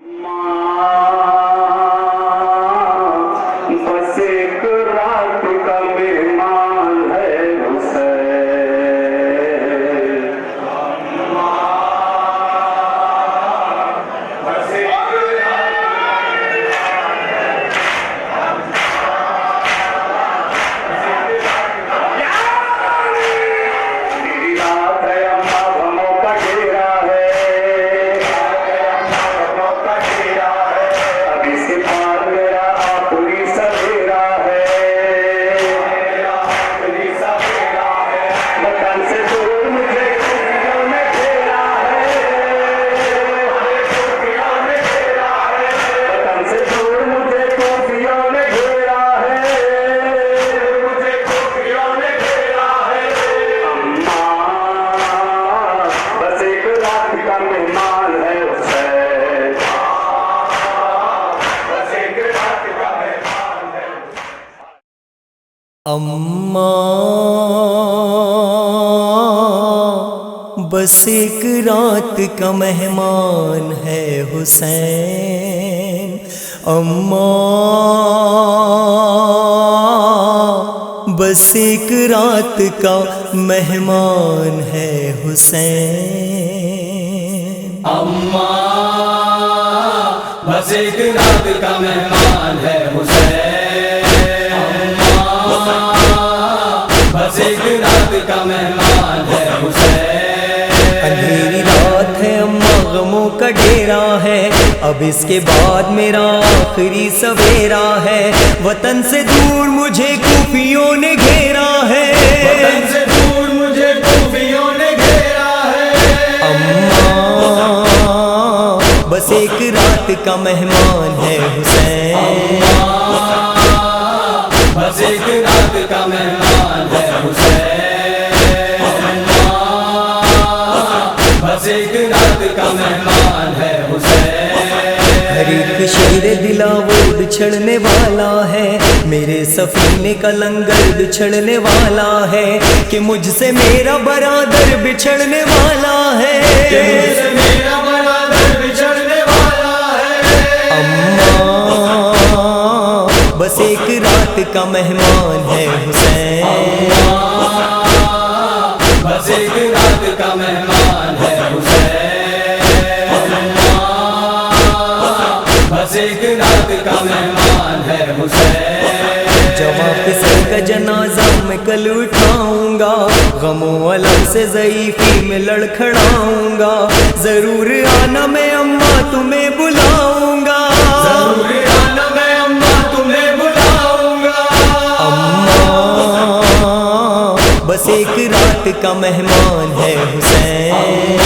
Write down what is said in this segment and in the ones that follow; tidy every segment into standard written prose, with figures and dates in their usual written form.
बस एक रात का मेहमान है हुसैन। बस एक मेरी रात है, अम्मा गमों का घेरा है। अब इसके बाद मेरा आखिरी सवेरा है। वतन से दूर मुझे खुशियों ने घेरा है। वतन से दूर मुझे खुशियों ने घेरा है। अम्मा बस एक रात का मेहमान है हुसैन। अम्मा बस एक रात का मेहमान है हुसैन। अम्मा बस एक रात का मेहमान है हुसैन। अम्मा बस एक रात का मेहमान है हुसैन। अम्मा बस एक रात का मेहमान है हुसैन। अंधेरी रात है अम्मा गमों का डेरा है। अब इसके बाद मेरा आखिरी सवेरा है। वतन से दूर मुझे कूफियों ने घेरा है। वतन से दूर मुझे कूफियों ने घेरा है। अम्मा बस एक रात का मेहमान है हुसैन। बस एक रात का मेहमान है हुसैन। बस एक रात का मेहमान है हुसैन। हर एक शेर दिला वो बिछड़ने वाला है। मेरे सफीने का लंगर बिछड़ने वाला है कि मुझसे मेरा बरादर बिछड़ने वाला है। कि मुझसे मेरा बरादर बिछड़ने वाला है। अम्मा बस एक रात का मेहमान है हुसैन। बस एक रात का मेहमान है हुसैन। बस एक रात का मेहमान है हुसैन। जवाब से का जनाजा मैं कल उठाऊंगा। गमों अलम से ज़ईफ़ी में लड़खड़ाऊंगा। जरूर आना मैं अम्मा तुम्हें बुलाऊंगा। जरूर आना मैं अम्मा तुम्हें बुलाऊंगा। अम्मा बस एक रात का मेहमान है हुसैन।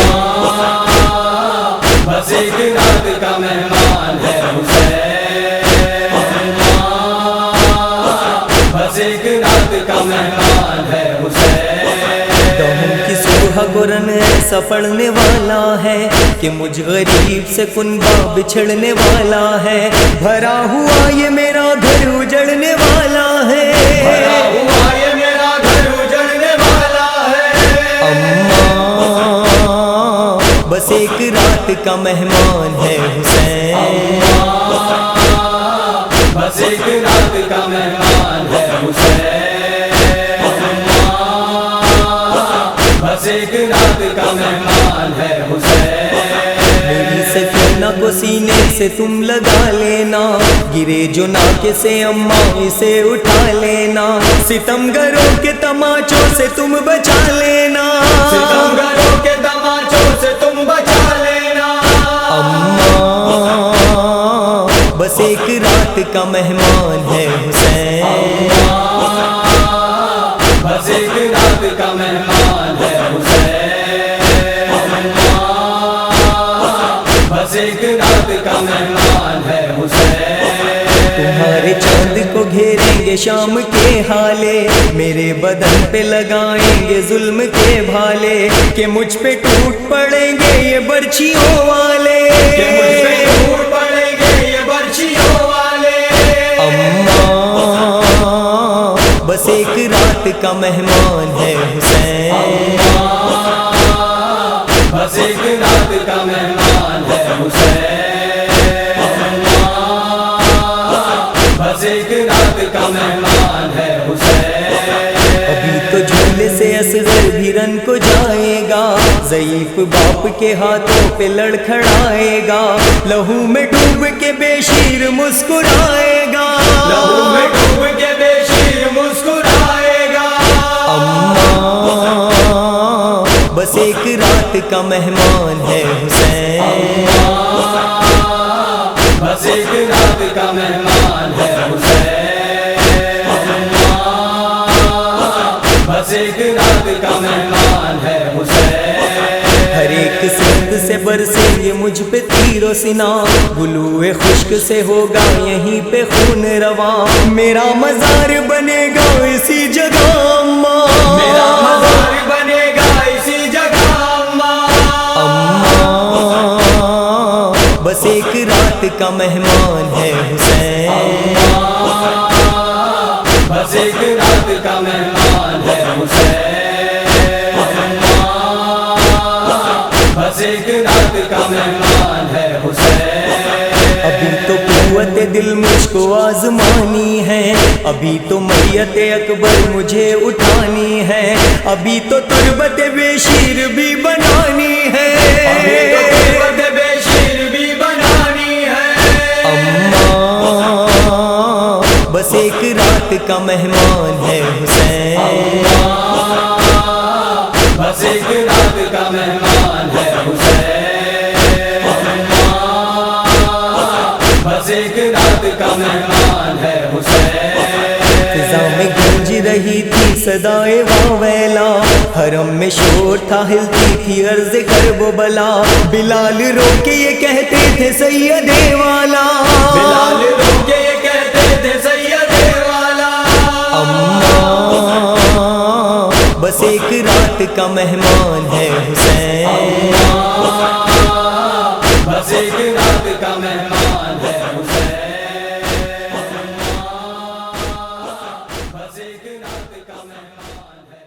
बस एक रात का मेहमान है हुसैन। बस एक रात का मेहमान है हुसैन। दहम की सुबह गुरन ऐसा पड़ने वाला है कि मुझ गरीब से कुनबा बिछड़ने वाला है। भरा हुआ ये मेरा घर उजड़ने वाला है। भरा हुआ ये मेरा घर उजड़ने वाला है। अम्मा बस एक रात का मेहमान है हुसैन। बस एक रात का मेहमान है हुसैन। बस एक रात का मेहमान है हुसैन। मेरी सकीना को सीने से तुम लगा लेना। गिरे जो नाके से अम्मा इसे उठा लेना। सितमगरों के तमाचों से तुम बचा लेना। सितमगरों के तमाचों से तुम बचा लेना। अम्मा बस एक रात का मेहमान है हुसैन। अम्मा, 'चांद को घेरेंगे शाम के हाले, मेरे बदन पे लगाएंगे जुल्म के भाले, कि मुझ पे टूट पड़ेंगे ये बर्छियों वाले, कि मुझ पे टूट पड़ेंगे ये बर्छियों वाले। अम्मा बस एक रात का मेहमान है हुसैन, बस एक रात का मेहमान है हुसैन। ضعیف باپ کے ہاتھوں پہ لڑکھڑائے گا، لہو میں ڈوب کے بے شیر مسکرائے گا، لہو میں ڈوب کے بے شیر مسکرائے گا۔ اماں بس ایک رات کا مہمان ہے حسین، بس ایک رات کا مہمان ہے حسین، بس ایک رات کا مہمان ہے حسین۔ ہر ایک سرد سے برسے یہ مجھ پہ تیر و سنا، گلوئے خشک سے ہوگا یہیں پہ خون رواں، میرا مزار بنے گا اسی جگہ اماں، میرا مزار بنے گا اسی جگہ اماں، بس ایک رات کا مہمان ہے حسین، بس ایک رات کا مہمان ہے حسین، بس ایک رات کا مہمان ہے حسین۔ ابھی تو قوت دل مجھ کو آزمانی ہے، ابھی تو میت اکبر مجھے اٹھانی ہے، ابھی تو تربت بے شیر بھی بنانی ہے، ابھی تو قوت بے شیر بھی بنانی ہے۔ اماں بس ایک رات کا مہمان ہے حسین، بس ایک رات کا مہمان ہے حسین، بس ایک رات کا مہمان ہے حسین۔ فضا میں گونج رہی تھی صدائے واویلا، حرم میں شور تھا ہلتی تھی عرض کرب و بلا، بلال رو کے یہ کہتے تھے سید والا، بلال رو کے یہ کہتے تھے سید والا۔ اماں بس ایک رات کا مہمان ہے حسین، بس ایک رات کا مہمان ہے حسین، بس ایک رات کا مہمان ہے۔